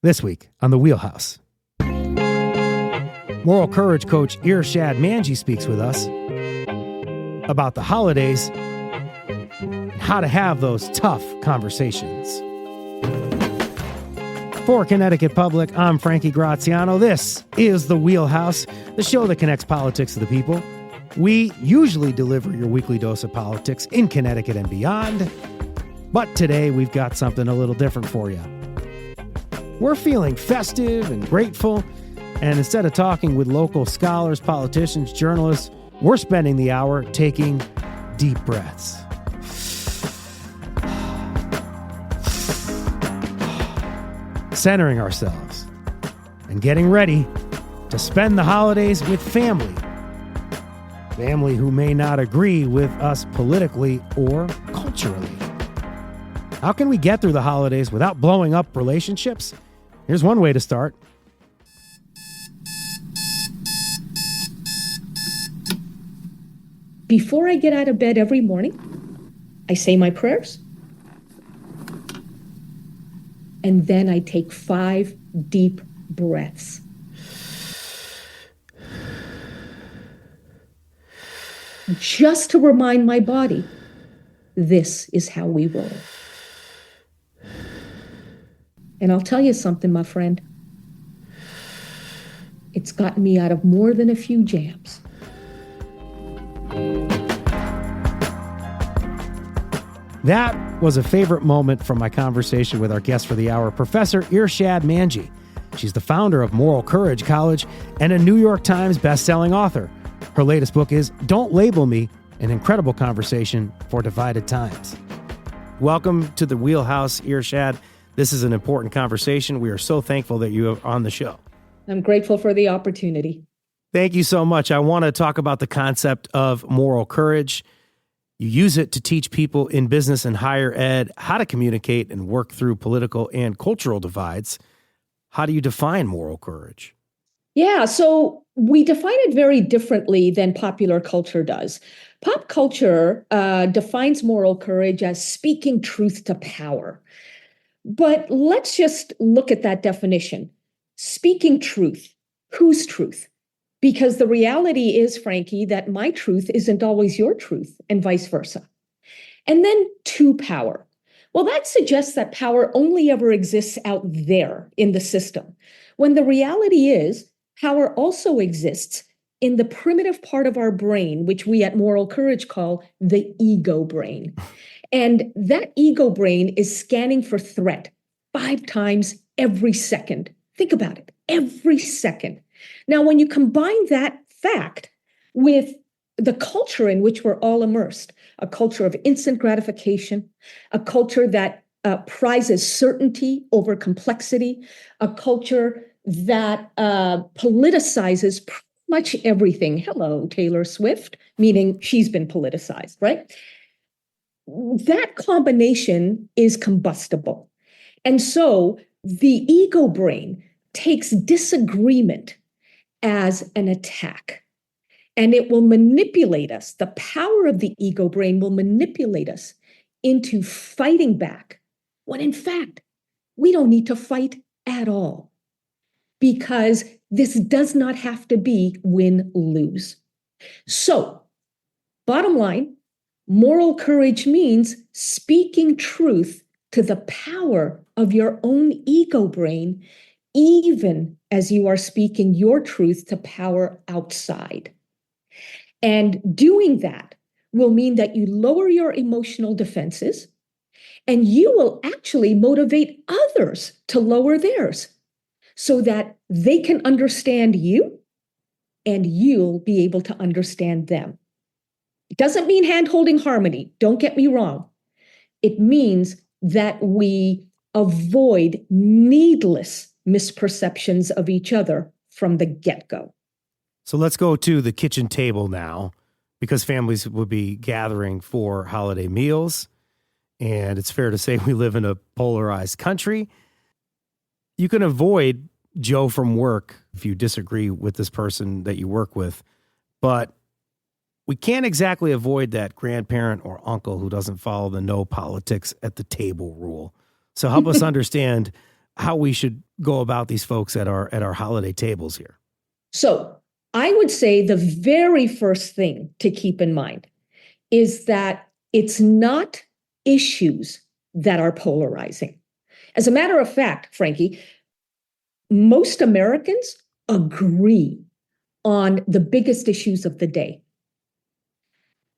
This week on The Wheelhouse, moral courage coach Irshad Manji speaks with us about the holidays and how to have those tough conversations. For Connecticut Public, I'm Frankie Graziano. This is The Wheelhouse, the show that connects politics to the people. We usually deliver your weekly dose of politics in Connecticut and beyond, but today we've got something a little different for you. We're feeling festive and grateful, and instead of talking with local scholars, politicians, journalists, we're spending the hour taking deep breaths. Centering ourselves and getting ready to spend the holidays with family. Family who may not agree with us politically or culturally. How can we get through the holidays without blowing up relationships? Here's one way to start. Before I get out of bed every morning, I say my prayers. And then I take 5 deep breaths. Just to remind my body, this is how we roll. And I'll tell you something, my friend. It's gotten me out of more than a few jams. That was a favorite moment from my conversation with our guest for the hour, Professor Irshad Manji. She's the founder of Moral Courage College and a New York Times bestselling author. Her latest book is Don't Label Me, an incredible conversation for divided times. Welcome to the Wheelhouse, Irshad. This is an important conversation. We are so thankful that you are on the show. I'm grateful for the opportunity. Thank you so much. I want to talk about the concept of moral courage. You use it to teach people in business and higher ed how to communicate and work through political and cultural divides. How do you define moral courage? Yeah, so we define it very differently than popular culture does. Pop culture defines moral courage as speaking truth to power. But let's just look at that definition. Speaking truth. Whose truth? Because the reality is, Frankie, that my truth isn't always your truth and vice versa. And then to power. Well, that suggests that power only ever exists out there in the system, when the reality is power also exists in the primitive part of our brain, which we at Moral Courage call the ego brain. And that ego brain is scanning for threat 5 times every second. Think about it, every second. Now, when you combine that fact with the culture in which we're all immersed, a culture of instant gratification, a culture that prizes certainty over complexity, a culture that politicizes pretty much everything. Hello, Taylor Swift, meaning she's been politicized, right? That combination is combustible. And so the ego brain takes disagreement as an attack, and it will manipulate us. The power of the ego brain will manipulate us into fighting back, when in fact, we don't need to fight at all, because this does not have to be win-lose. So, bottom line, moral courage means speaking truth to the power of your own ego brain, even as you are speaking your truth to power outside. And doing that will mean that you lower your emotional defenses, and you will actually motivate others to lower theirs so that they can understand you and you'll be able to understand them. It doesn't mean hand-holding harmony. Don't get me wrong. It means that we avoid needless misperceptions of each other from the get-go. So let's go to the kitchen table now, because families will be gathering for holiday meals. And it's fair to say we live in a polarized country. You can avoid Joe from work if you disagree with this person that you work with, but we can't exactly avoid that grandparent or uncle who doesn't follow the no politics at the table rule. So help us understand how we should go about these folks at our holiday tables here? So I would say the very first thing to keep in mind is that it's not issues that are polarizing. As a matter of fact, Frankie, most Americans agree on the biggest issues of the day.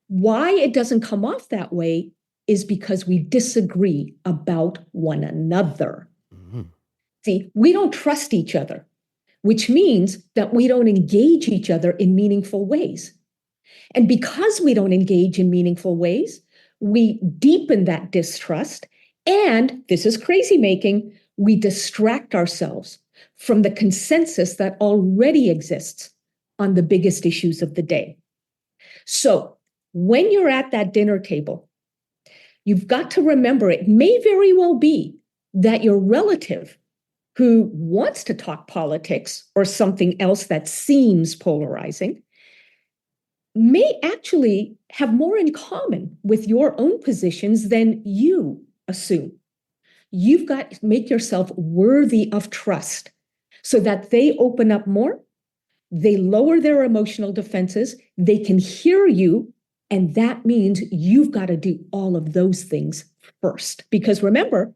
Why it doesn't come off that way is because we disagree about one another. Mm-hmm. See, we don't trust each other, which means that we don't engage each other in meaningful ways. And because we don't engage in meaningful ways, we deepen that distrust. And this is crazy making, we distract ourselves from the consensus that already exists on the biggest issues of the day. So when you're at that dinner table, you've got to remember it may very well be that your relative who wants to talk politics or something else that seems polarizing may actually have more in common with your own positions than you assume. You've got to make yourself worthy of trust so that they open up more, they lower their emotional defenses, they can hear you, and that means you've got to do all of those things first. Because remember,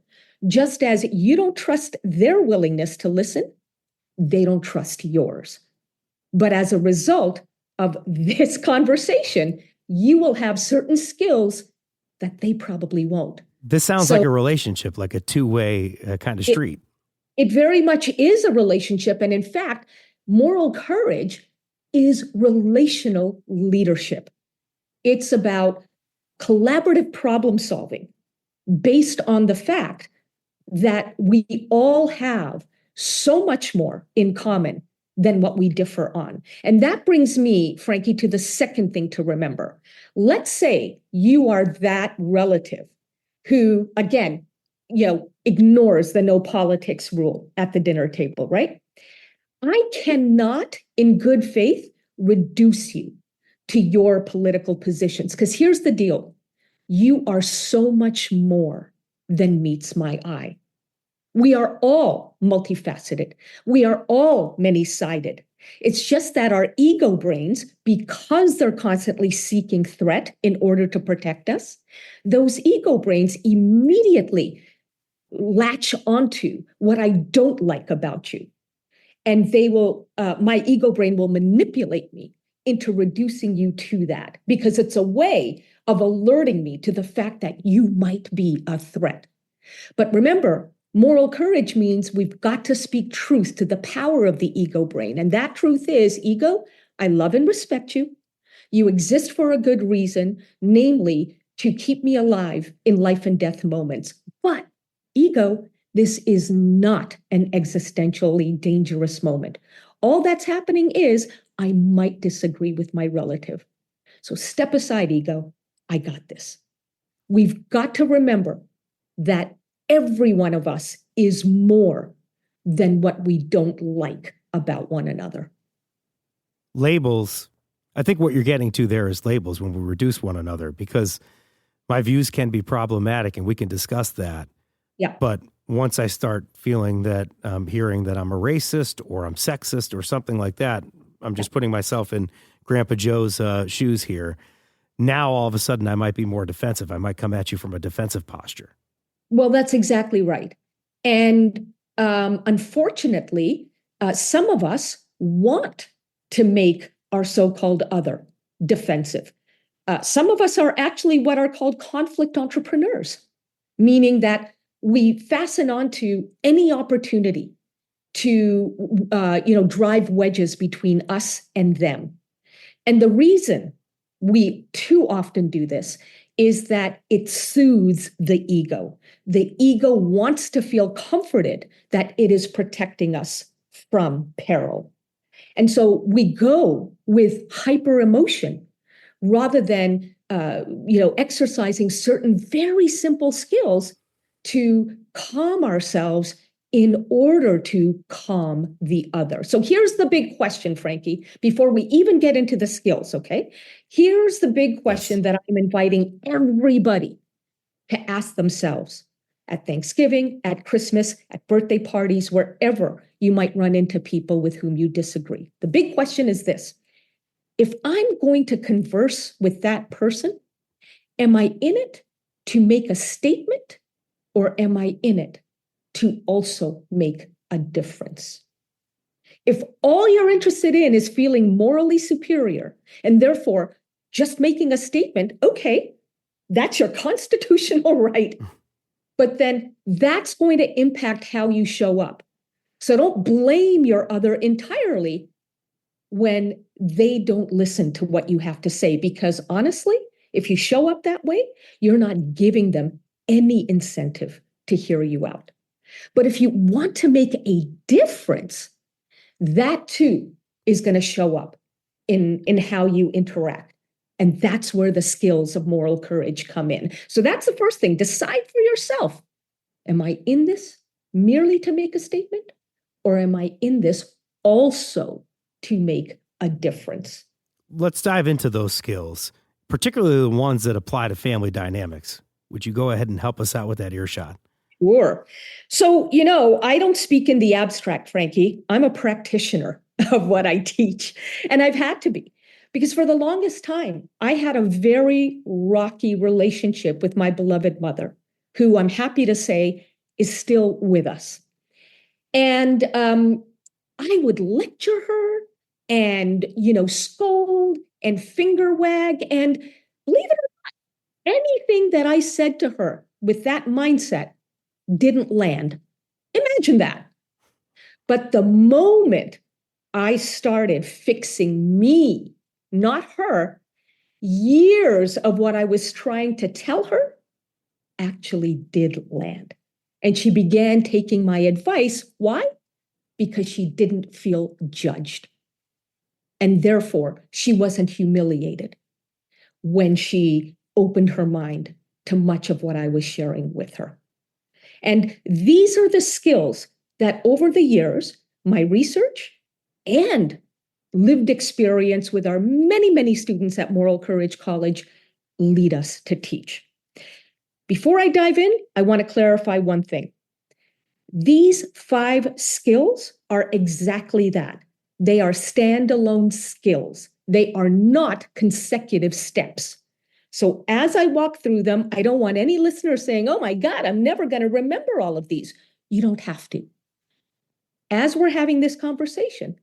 just as you don't trust their willingness to listen, they don't trust yours. But as a result of this conversation, you will have certain skills that they probably won't. This sounds like a relationship, like a two-way kind of street. It very much is a relationship. And in fact, moral courage is relational leadership. It's about collaborative problem solving based on the fact that we all have so much more in common than what we differ on. And that brings me, Frankie, to the second thing to remember. Let's say you are that relative who, again, ignores the no politics rule at the dinner table, right? I cannot, in good faith, reduce you to your political positions. Because here's the deal. You are so much more than meets my eye. We are all multifaceted. We are all many-sided. It's just that our ego brains, because they're constantly seeking threat in order to protect us, those ego brains immediately latch onto what I don't like about you. And they will, my ego brain will manipulate me into reducing you to that because it's a way of alerting me to the fact that you might be a threat. But remember, moral courage means we've got to speak truth to the power of the ego brain. And that truth is, ego, I love and respect you. You exist for a good reason, namely to keep me alive in life and death moments. But ego, this is not an existentially dangerous moment. All that's happening is I might disagree with my relative. So step aside, ego. I got this. We've got to remember that every one of us is more than what we don't like about one another. Labels. I think what you're getting to there is labels when we reduce one another, because my views can be problematic and we can discuss that. Yeah. But once I start feeling that I'm hearing that I'm a racist or I'm sexist or something like that, I'm just putting myself in Grandpa Joe's shoes here. Now, all of a sudden, I might be more defensive. I might come at you from a defensive posture. Well, that's exactly right. And unfortunately, some of us want to make our so-called other defensive. Some of us are actually what are called conflict entrepreneurs, meaning that we fasten onto any opportunity to drive wedges between us and them. And the reason we too often do this is that it soothes the ego. The ego wants to feel comforted that it is protecting us from peril. And so we go with hyper emotion rather than exercising certain very simple skills to calm ourselves in order to calm the other. So here's the big question, Frankie, before we even get into the skills, okay? Here's the big question that I'm inviting everybody to ask themselves. at Thanksgiving, at Christmas, at birthday parties, wherever you might run into people with whom you disagree. The big question is this: if I'm going to converse with that person, am I in it to make a statement, or am I in it to also make a difference? If all you're interested in is feeling morally superior and therefore just making a statement, okay, that's your constitutional right. But then that's going to impact how you show up. So don't blame your other entirely when they don't listen to what you have to say, because honestly, if you show up that way, you're not giving them any incentive to hear you out. But if you want to make a difference, that too is going to show up in how you interact. And that's where the skills of moral courage come in. So that's the first thing. Decide for yourself. Am I in this merely to make a statement? Or am I in this also to make a difference? Let's dive into those skills, particularly the ones that apply to family dynamics. Would you go ahead and help us out with that, Irshad? Sure. So, I don't speak in the abstract, Frankie. I'm a practitioner of what I teach, and I've had to be, because for the longest time, I had a very rocky relationship with my beloved mother, who I'm happy to say is still with us. And I would lecture her and, scold and finger wag. And believe it or not, anything that I said to her with that mindset didn't land. Imagine that. But the moment I started fixing me, not her, years of what I was trying to tell her actually did land. And she began taking my advice. Why? Because she didn't feel judged. And therefore, she wasn't humiliated when she opened her mind to much of what I was sharing with her. And these are the skills that over the years, my research and lived experience with our many, many students at Moral Courage College lead us to teach. Before I dive in, I want to clarify one thing. These 5 skills are exactly that. They are standalone skills. They are not consecutive steps. So as I walk through them, I don't want any listener saying, oh my God, I'm never going to remember all of these. You don't have to. As we're having this conversation,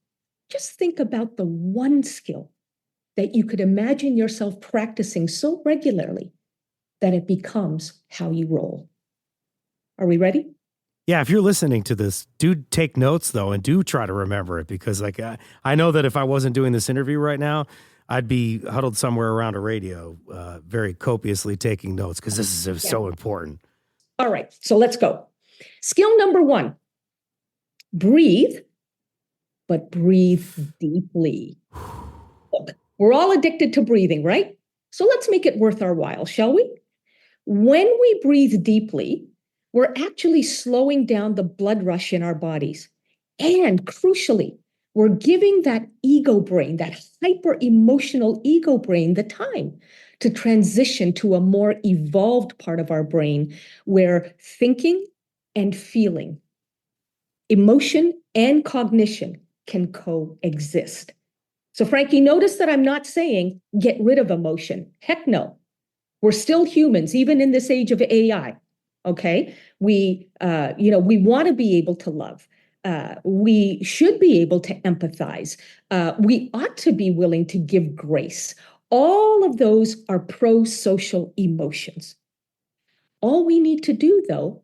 just think about the one skill that you could imagine yourself practicing so regularly that it becomes how you roll. Are we ready? Yeah, if you're listening to this, do take notes, though, and do try to remember it, because I know that if I wasn't doing this interview right now, I'd be huddled somewhere around a radio, very copiously taking notes, because this is so important. All right, so let's go. Skill number 1, breathe, but breathe deeply. Look, we're all addicted to breathing, right? So let's make it worth our while, shall we? When we breathe deeply, we're actually slowing down the blood rush in our bodies. And crucially, we're giving that ego brain, that hyper-emotional ego brain, the time to transition to a more evolved part of our brain where thinking and feeling, emotion and cognition can coexist. So, Frankie, notice that I'm not saying get rid of emotion. Heck no. We're still humans, even in this age of AI. Okay, we want to be able to love. We should be able to empathize. We ought to be willing to give grace. All of those are pro-social emotions. All we need to do, though,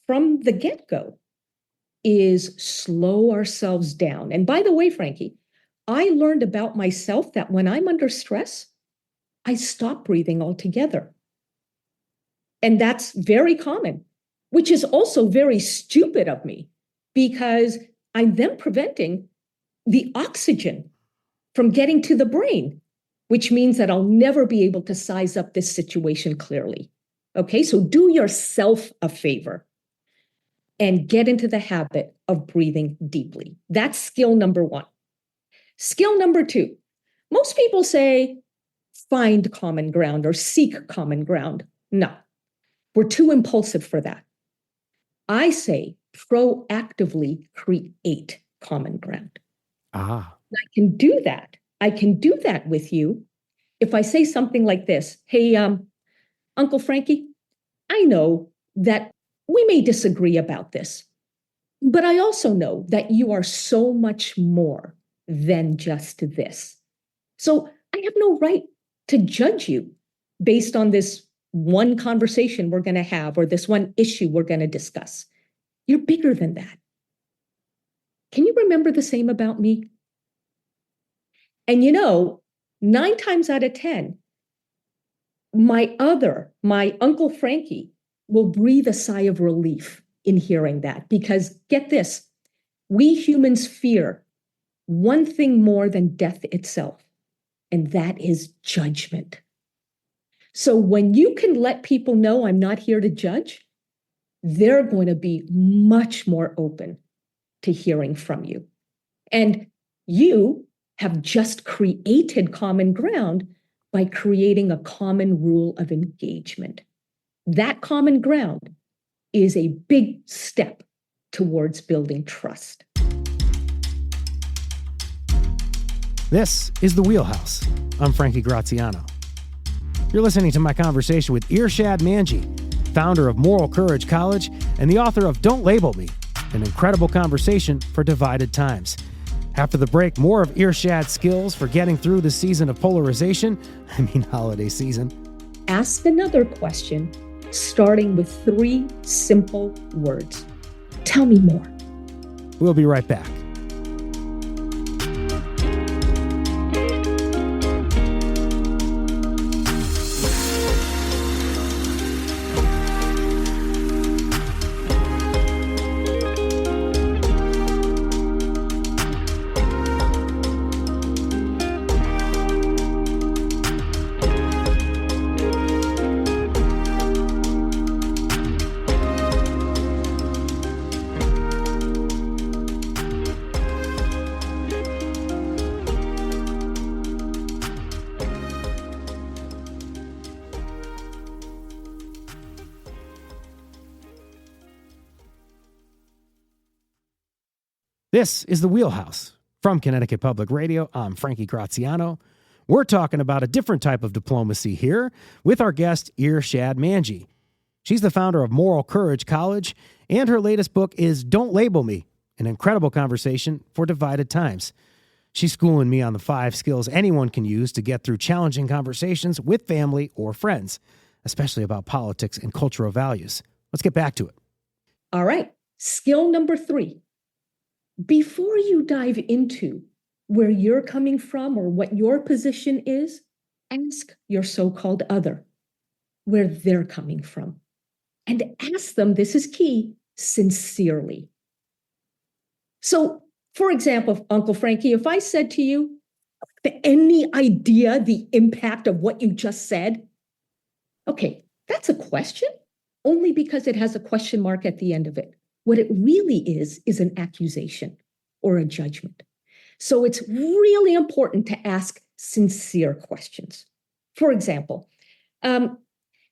from the get-go, is slow ourselves down. And by the way, Frankie, I learned about myself that when I'm under stress, I stop breathing altogether. And that's very common, which is also very stupid of me, because I'm then preventing the oxygen from getting to the brain, which means that I'll never be able to size up this situation clearly. Okay, so do yourself a favor and get into the habit of breathing deeply. That's skill number 1. Skill number 2, most people say, find common ground or seek common ground. No. We're too impulsive for that. I say proactively create common ground. Ah, I can do that. I can do that with you if I say something like this. Hey, Uncle Frankie, I know that we may disagree about this, but I also know that you are so much more than just this. So I have no right to judge you based on this one conversation we're going to have or this one issue we're going to discuss. You're bigger than that. Can you remember the same about me? And 9 times out of 10, my Uncle Frankie, will breathe a sigh of relief in hearing that. Because get this, we humans fear one thing more than death itself, and that is judgment. So when you can let people know I'm not here to judge, they're going to be much more open to hearing from you. And you have just created common ground by creating a common rule of engagement. That common ground is a big step towards building trust. this is The Wheelhouse. I'm Frankie Graziano. You're listening to my conversation with Irshad Manji, founder of Moral Courage College and the author of Don't Label Me, an incredible conversation for divided times. After the break, more of Irshad's skills for getting through the season of polarization, holiday season. Ask another question, starting with 3 simple words. Tell me more. We'll be right back. This is The Wheelhouse. From Connecticut Public Radio, I'm Frankie Graziano. We're talking about a different type of diplomacy here with our guest, Irshad Manji. She's the founder of Moral Courage College, and her latest book is Don't Label Me, an incredible conversation for divided times. She's schooling me on the 5 skills anyone can use to get through challenging conversations with family or friends, especially about politics and cultural values. Let's get back to it. All right. Skill number 3. Before you dive into where you're coming from or what your position is, ask your so-called other where they're coming from. And ask them, this is key, sincerely. So, for example, Uncle Frankie, if I said to you, any idea the impact of what you just said? Okay, that's a question, only because it has a question mark at the end of it. What it really is an accusation or a judgment. So it's really important to ask sincere questions. For example, have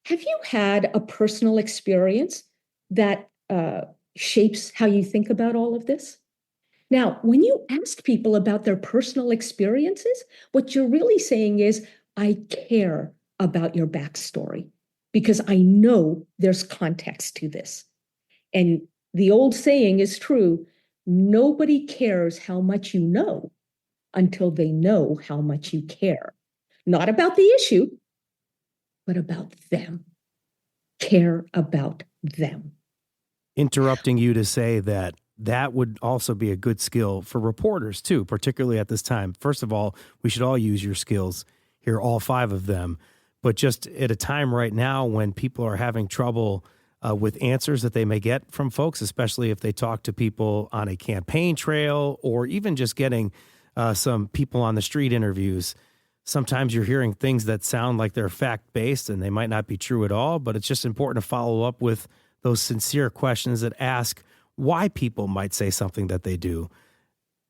you had a personal experience that shapes how you think about all of this? Now, when you ask people about their personal experiences, what you're really saying is, I care about your backstory because I know there's context to this. And the old saying is true, nobody cares how much you know until they know how much you care. Not about the issue, but about them. Care about them. Interrupting you to say that would also be a good skill for reporters too, particularly at this time. First of all, we should all use your skills here, all 5 of them. But just at a time right now when people are having trouble with answers that they may get from folks, especially if they talk to people on a campaign trail or even just getting some people on the street interviews. Sometimes you're hearing things that sound like they're fact-based and they might not be true at all, but it's just important to follow up with those sincere questions that ask why people might say something that they do,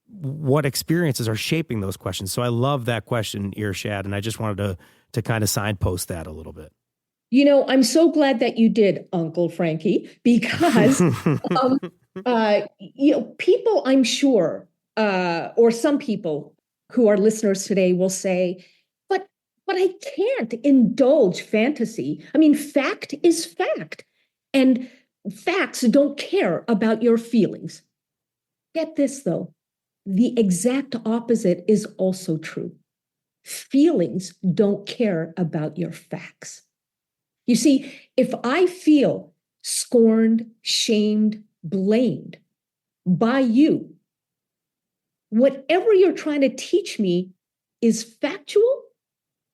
what experiences are shaping those questions. So I love that question, Irshad, and I just wanted to kind of signpost that a little bit. I'm so glad that you did, Uncle Frankie, because um, people, I'm sure, or some people who are listeners today will say, but but I can't indulge fantasy. I mean, fact is fact, and facts don't care about your feelings. Get this though, the exact opposite is also true. Feelings don't care about your facts. You see, if I feel scorned, shamed, blamed by you, whatever you're trying to teach me is factual,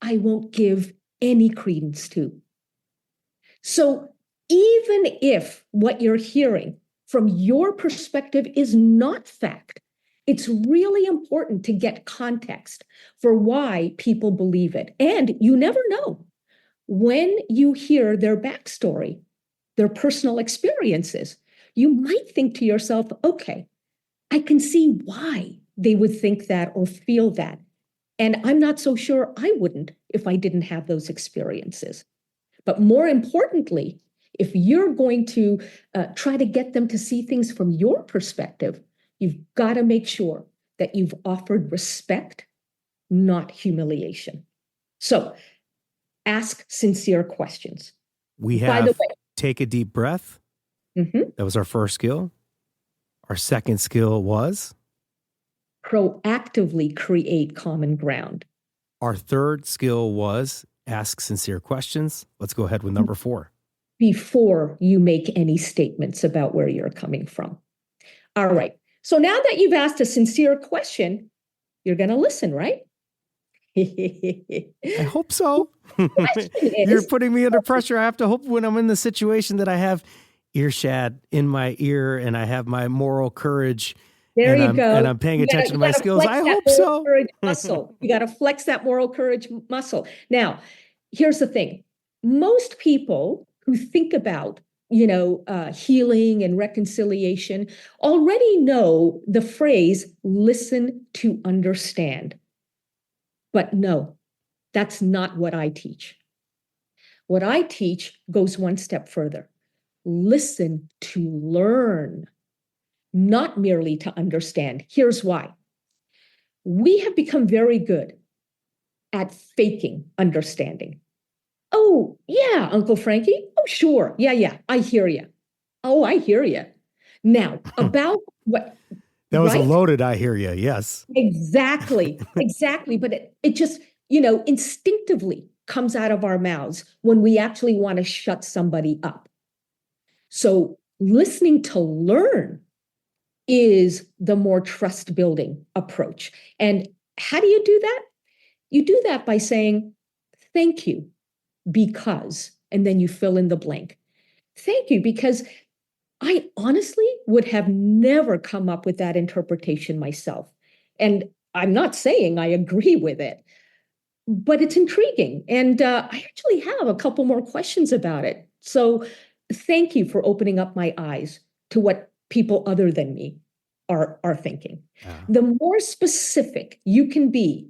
I won't give any credence to. So even if what you're hearing from your perspective is not fact, it's really important to get context for why people believe it. And you never know when you hear their backstory, their personal experiences, you might think to yourself, okay, I can see why they would think that or feel that. And I'm not so sure I wouldn't if I didn't have those experiences. But more importantly, if you're going to try to get them to see things from your perspective, you've got to make sure that you've offered respect, not humiliation. So ask sincere questions. We By the have way, take a deep breath. mhm, That was our first skill. Our second skill was proactively create common ground. our third skill was ask sincere questions. Let's go ahead with number 4. Before you make any statements about where you're coming from. All right. So now that you've asked a sincere question, you're going to listen, right? I hope so. Question You're is, putting me under pressure. I have to hope when I'm in the situation that I have Irshad in my ear and I have my moral courage there and you go. I'm paying attention to my You gotta skills. flex I that hope moral so. courage muscle. You got to flex that moral courage muscle. Now, here's the thing. Most people who think about, healing and reconciliation already know the phrase, listen to understand. But no, that's not what I teach. What I teach goes one step further. Listen to learn, not merely to understand. Here's why. We have become very good at faking understanding. Oh, yeah, Uncle Frankie. Oh, sure. Yeah, yeah. I hear you. Oh, I hear you. Now, about what, That was a right? loaded I hear you. Yes. Exactly. Exactly. But it just, instinctively comes out of our mouths when we actually want to shut somebody up. So listening to learn is the more trust building approach. And how do you do that? You do that by saying, thank you, because, and then you fill in the blank. Thank you, because I honestly would have never come up with that interpretation myself. And I'm not saying I agree with it, but it's intriguing. And I actually have a couple more questions about it. So thank you for opening up my eyes to what people other than me are thinking. The more specific you can be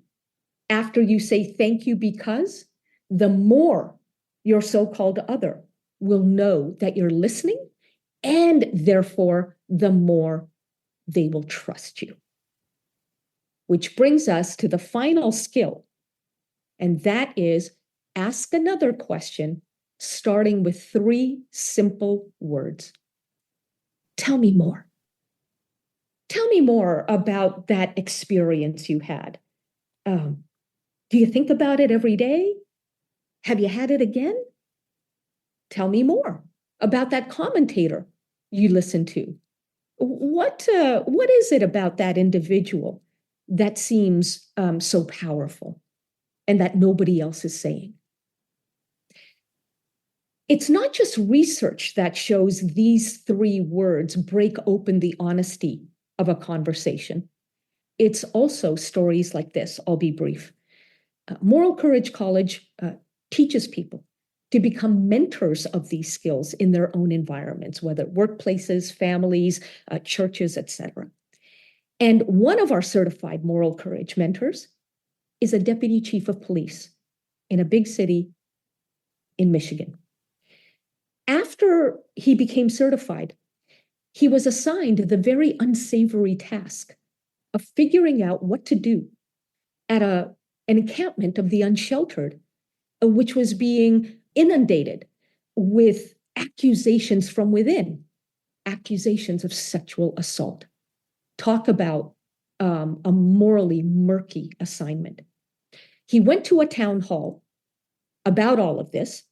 after you say thank you, because the more your so-called other will know that you're listening, and therefore the more they will trust you. Which brings us to the final skill, and that is ask another question starting with 3 simple words. Tell me more. Tell me more about that experience you had. Do you think about it every day? Have you had it again? Tell me more about that commentator you listen to. What is it about that individual that seems so powerful and that nobody else is saying? It's not just research that shows these 3 words break open the honesty of a conversation. It's also stories like this. I'll be brief. Moral Courage College teaches people to become mentors of these skills in their own environments, whether workplaces, families, churches, etc. And one of our certified moral courage mentors is a deputy chief of police in a big city in Michigan. After he became certified, he was assigned the very unsavory task of figuring out what to do at an encampment of the unsheltered, which was being inundated with accusations from within, accusations of sexual assault. Talk about a morally murky assignment. He went to a town hall about all of this,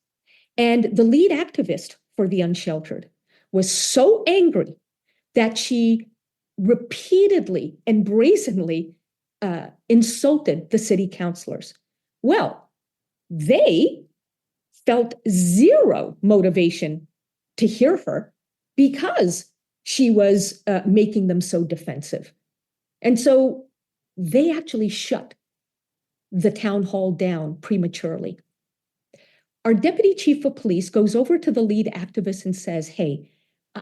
and the lead activist for the unsheltered was so angry that she repeatedly and brazenly insulted the city councilors. Well, they felt zero motivation to hear her because she was making them so defensive. And so they actually shut the town hall down prematurely. Our deputy chief of police goes over to the lead activist and says, hey,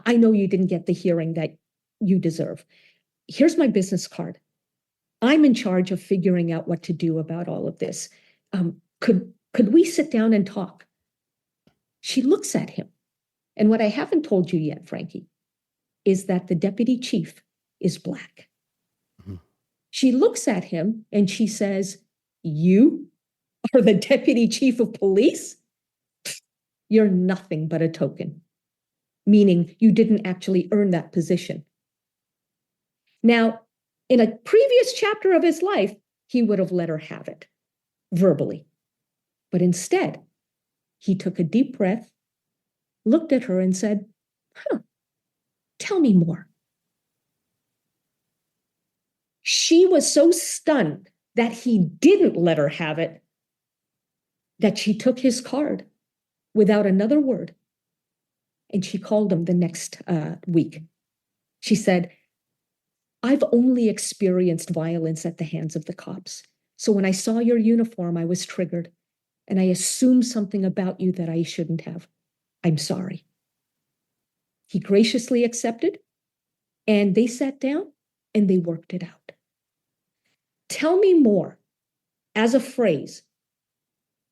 I know you didn't get the hearing that you deserve. Here's my business card. I'm in charge of figuring out what to do about all of this. Could we sit down and talk? She looks at him. And what I haven't told you yet, Frankie, is that the deputy chief is Black. Mm-hmm. She looks at him and she says, you are the deputy chief of police? You're nothing but a token, meaning you didn't actually earn that position. Now, in a previous chapter of his life, he would have let her have it verbally. But instead, he took a deep breath, looked at her and said, tell me more. She was so stunned that he didn't let her have it that she took his card without another word. And she called him the next week. She said, I've only experienced violence at the hands of the cops. So when I saw your uniform, I was triggered. And I assumed something about you that I shouldn't have. I'm sorry. He graciously accepted, and they sat down and they worked it out. Tell me more, as a phrase,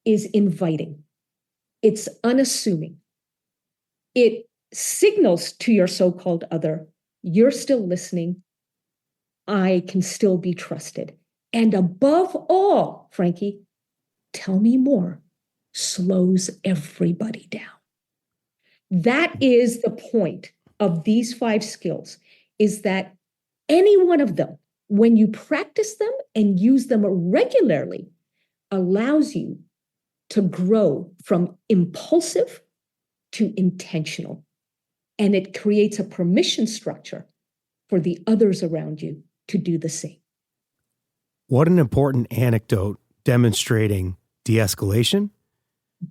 is inviting. It's unassuming. It signals to your so-called other, you're still listening. I can still be trusted. And above all, Frankie, tell me more slows everybody down. That is the point of these 5 skills, is that any one of them, when you practice them and use them regularly, allows you to grow from impulsive to intentional. And it creates a permission structure for the others around you to do the same. What an important anecdote demonstrating de-escalation,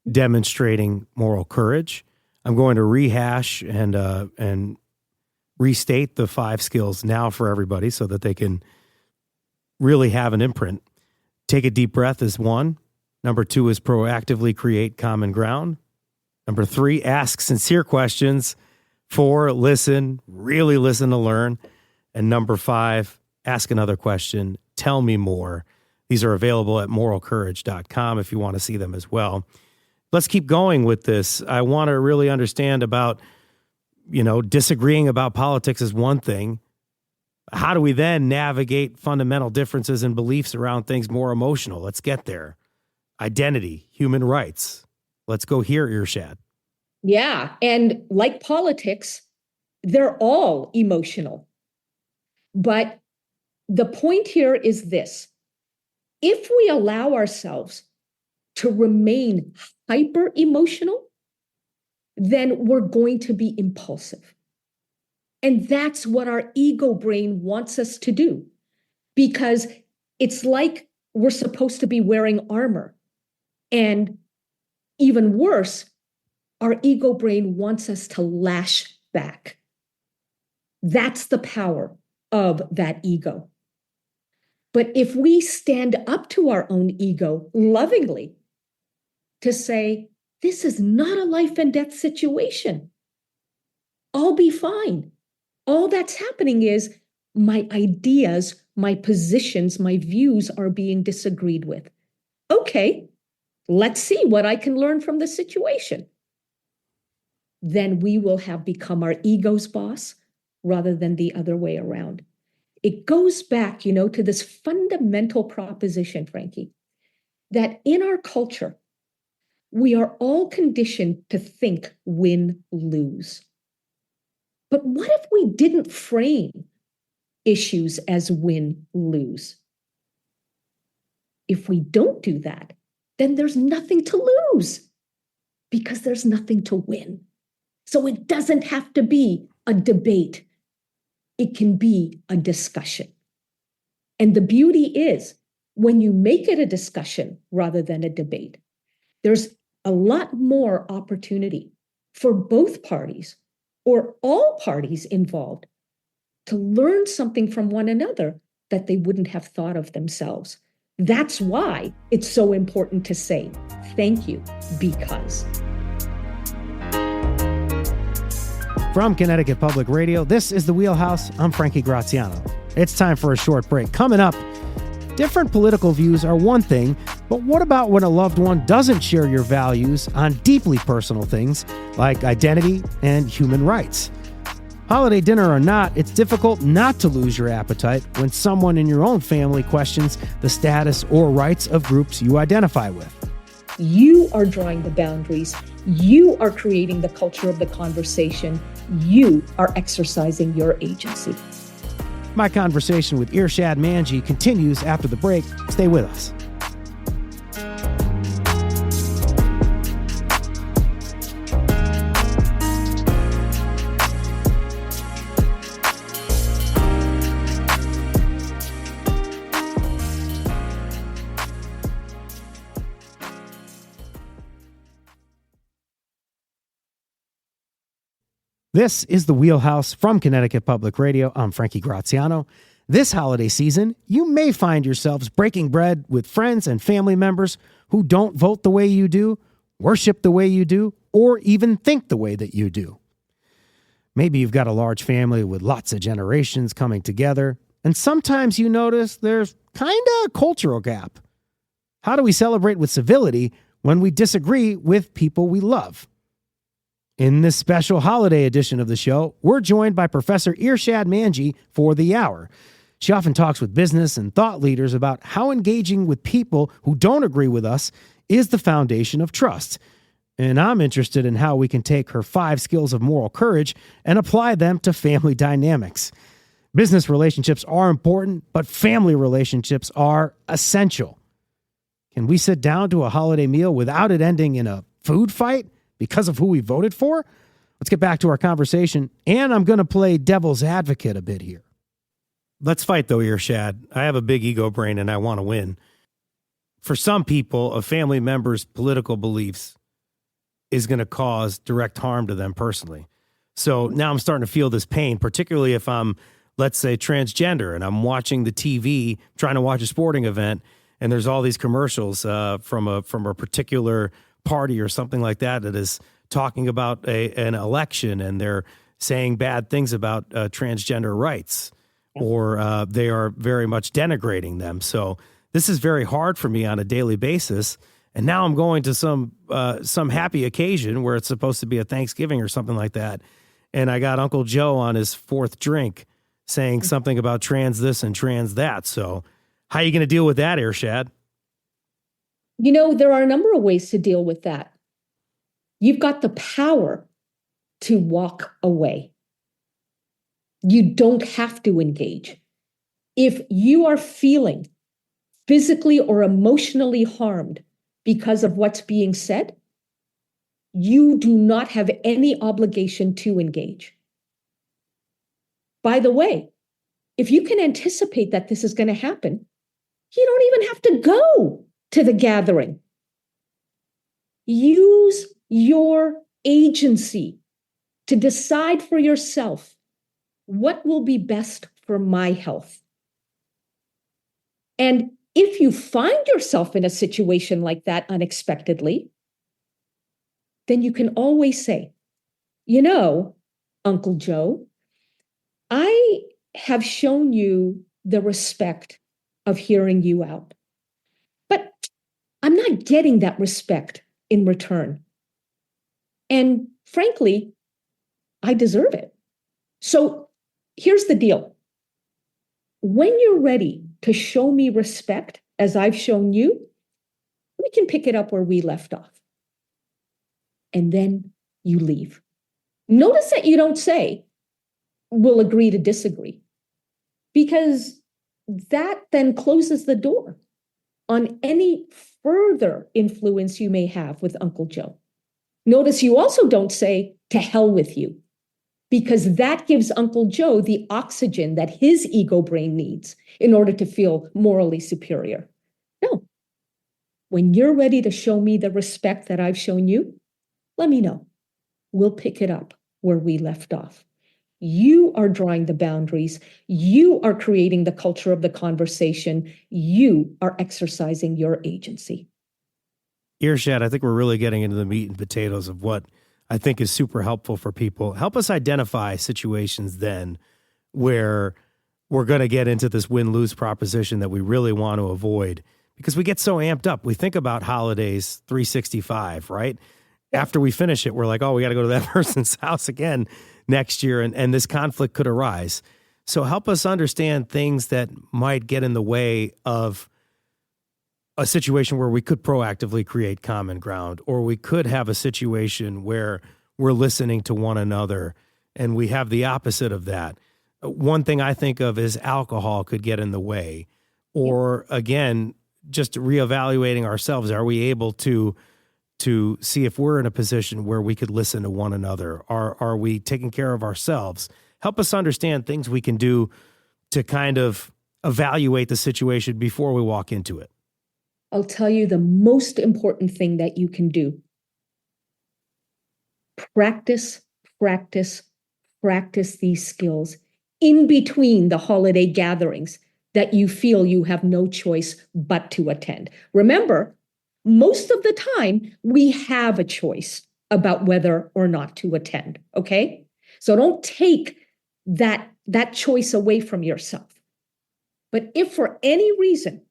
demonstrating moral courage. I'm going to rehash and restate the 5 skills now for everybody so that they can really have an imprint. Take a deep breath is 1. Number 2 is proactively create common ground. Number 3, ask sincere questions. 4, listen, really listen to learn. And number 5, ask another question. Tell me more. These are available at moralcourage.com if you want to see them as well. Let's keep going with this. I want to really understand about, disagreeing about politics is one thing. How do we then navigate fundamental differences in beliefs around things more emotional? Let's get there. Identity, human rights. Let's go here, Irshad. Yeah. And like politics, they're all emotional. But the point here is this. If we allow ourselves to remain hyper emotional, then we're going to be impulsive. And that's what our ego brain wants us to do, because it's like we're supposed to be wearing armor. And even worse, our ego brain wants us to lash back. That's the power of that ego. But if we stand up to our own ego lovingly to say, this is not a life and death situation, I'll be fine. All that's happening is my ideas, my positions, my views are being disagreed with. Okay, Let's see what I can learn from the situation. Then we will have become our ego's boss rather than the other way around. It goes back, to this fundamental proposition, Frankie, that in our culture, we are all conditioned to think win, lose. But what if we didn't frame issues as win, lose? If we don't do that, then there's nothing to lose because there's nothing to win. So it doesn't have to be a debate. It can be a discussion. And the beauty is when you make it a discussion rather than a debate, there's a lot more opportunity for both parties or all parties involved to learn something from one another that they wouldn't have thought of themselves. That's why it's so important to say thank you, because. From Connecticut Public Radio, this is The Wheelhouse. I'm Frankie Graziano. It's time for a short break. Coming up, different political views are one thing, but what about when a loved one doesn't share your values on deeply personal things like identity and human rights? Holiday dinner or not, it's difficult not to lose your appetite when someone in your own family questions the status or rights of groups you identify with. You are drawing the boundaries. You are creating the culture of the conversation. You are exercising your agency. My conversation with Irshad Manji continues after the break. Stay with us. This is The Wheelhouse from Connecticut Public Radio. I'm Frankie Graziano. This holiday season, you may find yourselves breaking bread with friends and family members who don't vote the way you do, worship the way you do, or even think the way that you do. Maybe you've got a large family with lots of generations coming together, and sometimes you notice there's kind of a cultural gap. How do we celebrate with civility when we disagree with people we love? In this special holiday edition of the show, we're joined by Professor Irshad Manji for the hour. She often talks with business and thought leaders about how engaging with people who don't agree with us is the foundation of trust. And I'm interested in how we can take her 5 skills of moral courage and apply them to family dynamics. Business relationships are important, but family relationships are essential. Can we sit down to a holiday meal without it ending in a food fight because of who we voted for? Let's get back to our conversation, and I'm going to play devil's advocate a bit here. Let's fight, though, Irshad. I have a big ego brain, and I want to win. For some people, a family member's political beliefs is going to cause direct harm to them personally. So now I'm starting to feel this pain, particularly if I'm, let's say, transgender, and I'm watching the TV, trying to watch a sporting event, and there's all these commercials from a particular party or something like that that is talking about an election, and they're saying bad things about transgender rights, or they are very much denigrating them. So this is very hard for me on a daily basis. And now I'm going to some happy occasion where it's supposed to be a Thanksgiving or something like that. And I got Uncle Joe on his 4th drink saying something about trans this and trans that. So how are you going to deal with that, Irshad? There are a number of ways to deal with that. You've got the power to walk away. You don't have to engage. If you are feeling physically or emotionally harmed because of what's being said, you do not have any obligation to engage. By the way, if you can anticipate that this is going to happen, you don't even have to go to the gathering. Use your agency to decide for yourself what will be best for my health. And if you find yourself in a situation like that unexpectedly, then you can always say, Uncle Joe, I have shown you the respect of hearing you out. But I'm not getting that respect in return. And frankly, I deserve it. So here's the deal. When you're ready to show me respect, as I've shown you, we can pick it up where we left off. And then you leave. Notice that you don't say, we'll agree to disagree, because that then closes the door on any further influence you may have with Uncle Joe. Notice you also don't say, to hell with you, because that gives Uncle Joe the oxygen that his ego brain needs in order to feel morally superior. No. When you're ready to show me the respect that I've shown you, let me know. We'll pick it up where we left off. You are drawing the boundaries. You are creating the culture of the conversation. You are exercising your agency. Irshad, I think we're really getting into the meat and potatoes of what I think is super helpful for people. Help us identify situations then where we're going to get into this win-lose proposition that we really want to avoid, because we get so amped up. We think about holidays 365, right? After we finish it, we're like, oh, we got to go to that person's house again next year, and this conflict could arise. So help us understand things that might get in the way of a situation where we could proactively create common ground, or we could have a situation where we're listening to one another and we have the opposite of that. One thing I think of is alcohol could get in the way, or again, just reevaluating ourselves. Are we able to see if we're in a position where we could listen to one another? Are we taking care of ourselves? Help us understand things we can do to kind of evaluate the situation before we walk into it. I'll tell you the most important thing that you can do. Practice, practice, practice these skills in between the holiday gatherings that you feel you have no choice but to attend. Remember, most of the time, we have a choice about whether or not to attend, okay? So don't take that choice away from yourself. But if for any reason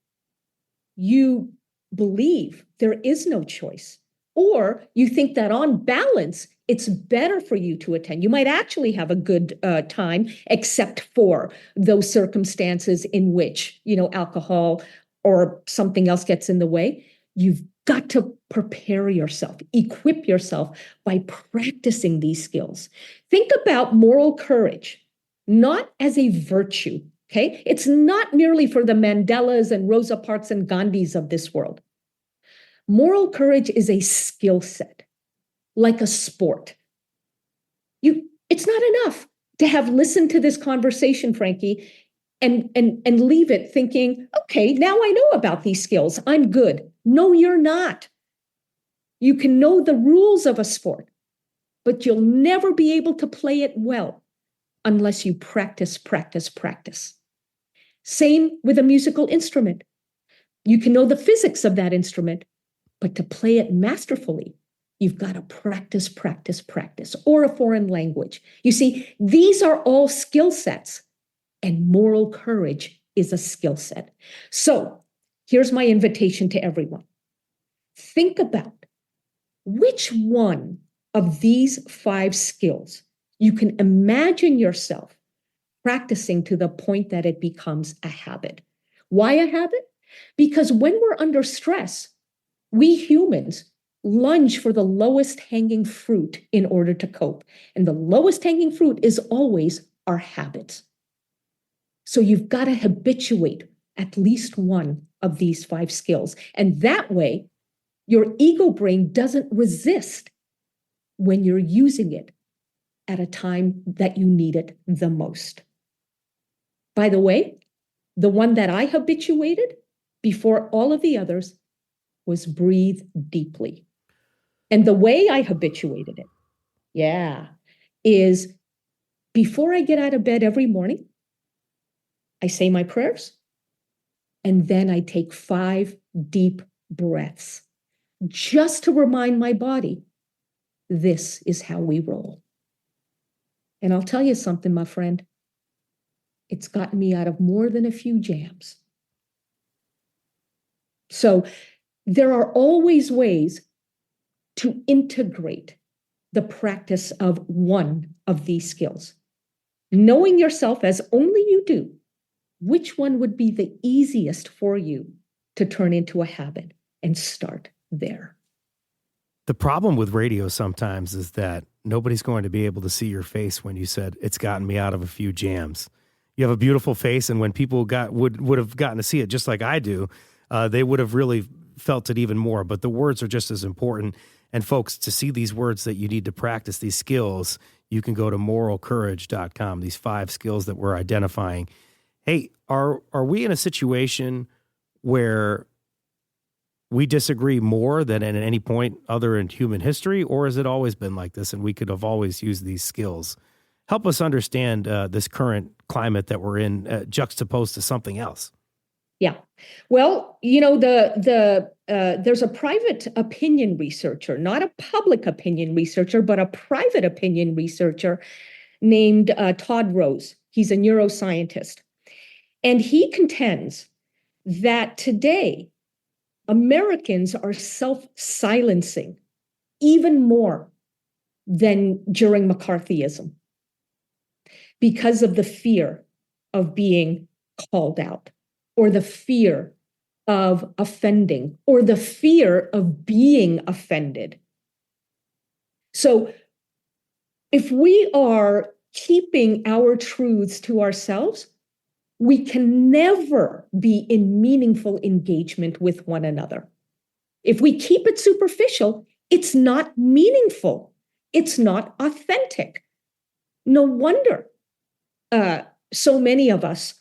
you believe there is no choice, or you think that on balance, it's better for you to attend, you might actually have a good time, except for those circumstances in which, alcohol or something else gets in the way. You've got to prepare yourself, equip yourself by practicing these skills. Think about moral courage, not as a virtue, okay? It's not merely for the Mandelas and Rosa Parks and Gandhis of this world. Moral courage is a skill set, like a sport. It's not enough to have listened to this conversation, Frankie, and leave it thinking, okay, now I know about these skills, I'm good. No, you're not. You can know the rules of a sport, but you'll never be able to play it well unless you practice, practice, practice. Same with a musical instrument. You can know the physics of that instrument, but to play it masterfully, you've got to practice, practice, practice, or a foreign language. You see, these are all skill sets, and moral courage is a skill set. So here's my invitation to everyone. Think about which one of these 5 skills you can imagine yourself practicing to the point that it becomes a habit. Why a habit? Because when we're under stress, we humans lunge for the lowest hanging fruit in order to cope. And the lowest hanging fruit is always our habits. So you've got to habituate at least one of these 5 skills. And that way, your ego brain doesn't resist when you're using it at a time that you need it the most. By the way, the one that I habituated before all of the others was breathe deeply. And the way I habituated it, is before I get out of bed every morning, I say my prayers, and then I take 5 deep breaths just to remind my body, this is how we roll. And I'll tell you something, my friend, it's gotten me out of more than a few jams. So there are always ways to integrate the practice of one of these skills. Knowing yourself as only you do, which one would be the easiest for you to turn into a habit, and start there. The problem with radio sometimes is that nobody's going to be able to see your face when you said, it's gotten me out of a few jams. You have a beautiful face, and when people would have gotten to see it just like I do, they would have really felt it even more. But the words are just as important. And folks, to see these words that you need to practice, these skills, you can go to moralcourage.com, these 5 skills that we're identifying. Hey, are we in a situation where we disagree more than at any point other in human history, or has it always been like this and we could have always used these skills? Help us understand this current climate that we're in, juxtaposed to something else. Yeah. Well, you know, there's a private opinion researcher, not a public opinion researcher, but a private opinion researcher named Todd Rose. He's a neuroscientist. And he contends that today, Americans are self-silencing even more than during McCarthyism because of the fear of being called out, or the fear of offending, or the fear of being offended. So if we are keeping our truths to ourselves, we can never be in meaningful engagement with one another. If we keep it superficial, it's not meaningful. It's not authentic. No wonder so many of us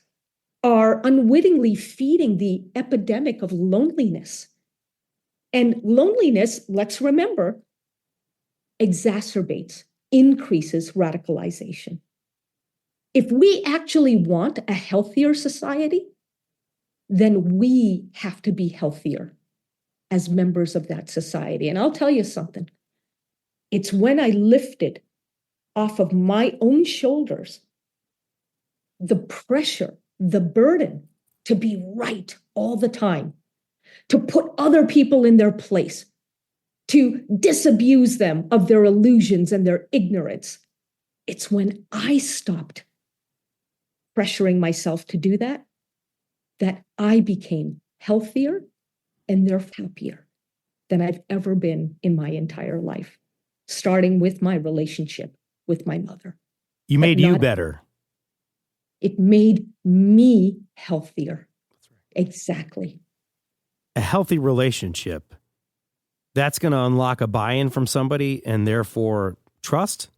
are unwittingly feeding the epidemic of loneliness. And loneliness, let's remember, exacerbates, increases radicalization. If we actually want a healthier society, then we have to be healthier as members of that society. And I'll tell you something. It's when I lifted off of my own shoulders the pressure, the burden to be right all the time, to put other people in their place, to disabuse them of their illusions and their ignorance. It's when I stopped pressuring myself to do that, that I became healthier and therefore happier than I've ever been in my entire life, starting with my relationship with my mother. You made you better. It made me healthier. That's right. Exactly. A healthy relationship, that's going to unlock a buy-in from somebody and therefore trust?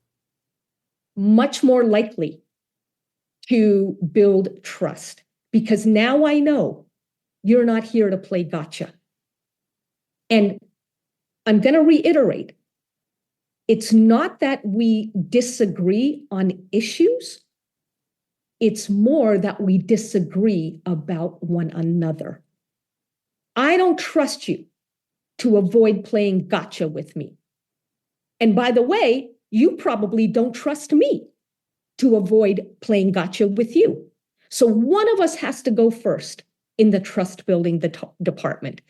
Much more likely to build trust, because now I know you're not here to play gotcha. And I'm going to reiterate, it's not that we disagree on issues. It's more that we disagree about one another. I don't trust you to avoid playing gotcha with me. And by the way, you probably don't trust me to avoid playing gotcha with you. So one of us has to go first in the trust building department.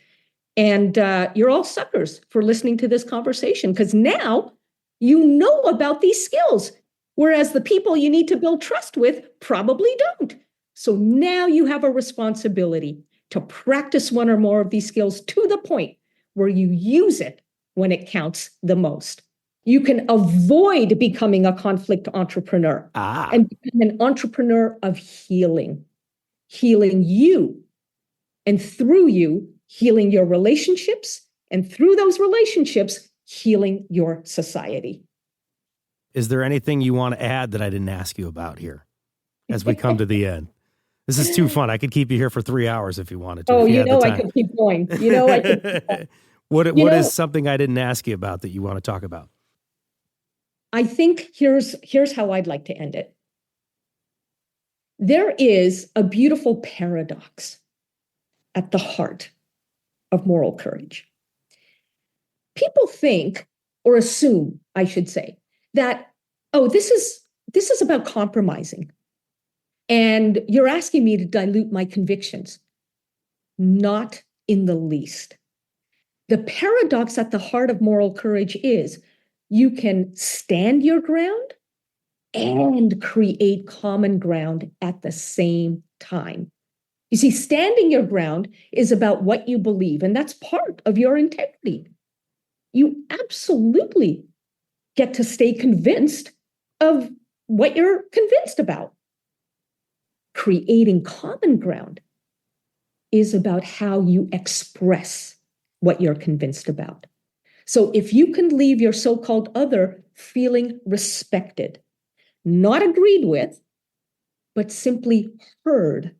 And you're all suckers for listening to this conversation, because now you know about these skills, whereas the people you need to build trust with probably don't. So now you have a responsibility to practice one or more of these skills to the point where you use it when it counts the most. You can avoid becoming a conflict entrepreneur and become an entrepreneur of healing you, and through you, healing your relationships, and through those relationships, healing your society. Is there anything you want to add that I didn't ask you about here as we come to the end? This is too fun. I could keep you here for 3 hours if you wanted to. Oh, I could keep going. I could keep going. What is something I didn't ask you about that you want to talk about? I think here's how I'd like to end it. There is a beautiful paradox at the heart of moral courage. People think, or assume, I should say, that, this is about compromising. And you're asking me to dilute my convictions. Not in the least. The paradox at the heart of moral courage is you can stand your ground and create common ground at the same time. You see, standing your ground is about what you believe, and that's part of your integrity. You absolutely get to stay convinced of what you're convinced about. Creating common ground is about how you express what you're convinced about. So if you can leave your so-called other feeling respected, not agreed with, but simply heard,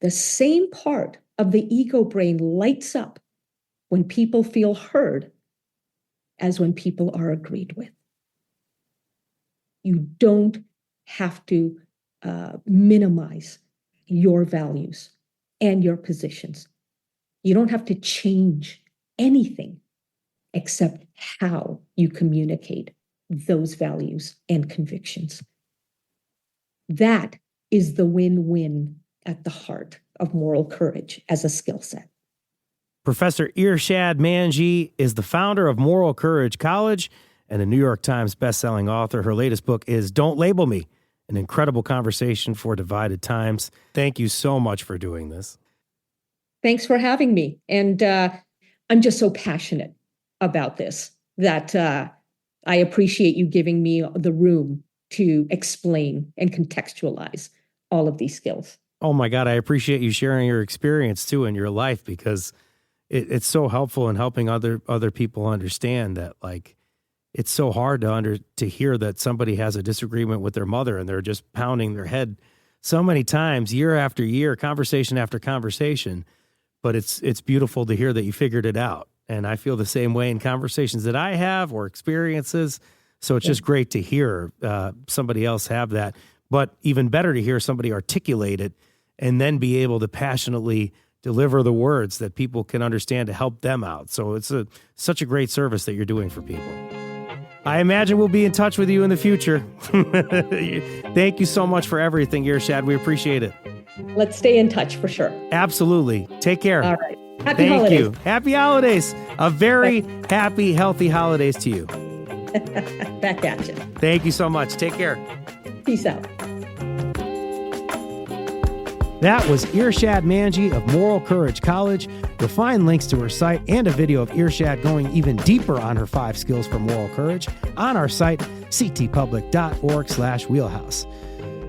the same part of the ego brain lights up when people feel heard as when people are agreed with. You don't have to minimize your values and your positions. You don't have to change anything except how you communicate those values and convictions. That is the win-win at the heart of moral courage as a skill set. Professor Irshad Manji is the founder of Moral Courage College and a New York Times bestselling author. Her latest book is Don't Label Me, an incredible conversation for divided times. Thank you so much for doing this. Thanks for having me. And I'm just so passionate about this that I appreciate you giving me the room to explain and contextualize all of these skills. Oh my God, I appreciate you sharing your experience too in your life, because it's so helpful in helping other people understand that, like, it's so hard to hear that somebody has a disagreement with their mother and they're just pounding their head so many times, year after year, conversation after conversation. But it's beautiful to hear that you figured it out. And I feel the same way in conversations that I have or experiences. So it's just great to hear somebody else have that. But even better to hear somebody articulate it and then be able to passionately deliver the words that people can understand to help them out. So it's such a great service that you're doing for people. I imagine we'll be in touch with you in the future. Thank you so much for everything, Irshad. We appreciate it. Let's stay in touch for sure. Absolutely. Take care. All right. Happy holidays. Thank you. Happy holidays. A very happy, healthy holidays to you. Back at you. Thank you so much. Take care. Peace out. That was Irshad Manji of Moral Courage College. You'll find links to her site and a video of Irshad going even deeper on her 5 skills for moral courage on our site, ctpublic.org/wheelhouse.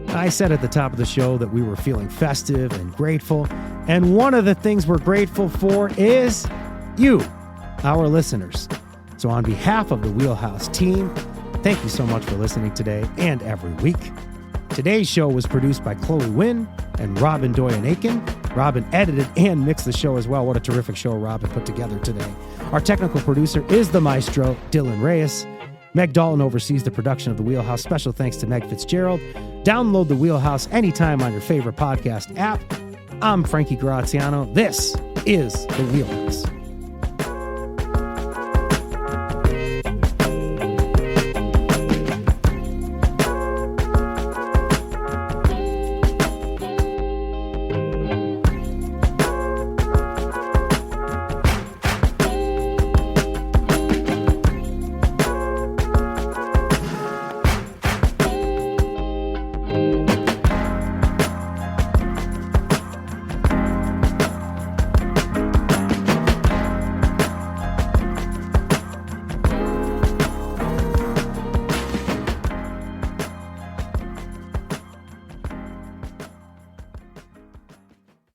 I said at the top of the show that we were feeling festive and grateful, and one of the things we're grateful for is you, our listeners. So on behalf of the Wheelhouse team, thank you so much for listening today and every week. Today's show was produced by Chloe Wynne and Robyn Doyon-Aitken. Robyn edited and mixed the show as well. What a terrific show Robyn put together today. Our technical producer is the maestro, Dylan Reyes. Meg Dalton oversees the production of The Wheelhouse. Special thanks to Meg Fitzgerald. Download The Wheelhouse anytime on your favorite podcast app. I'm Frankie Graziano. This is The Wheelhouse.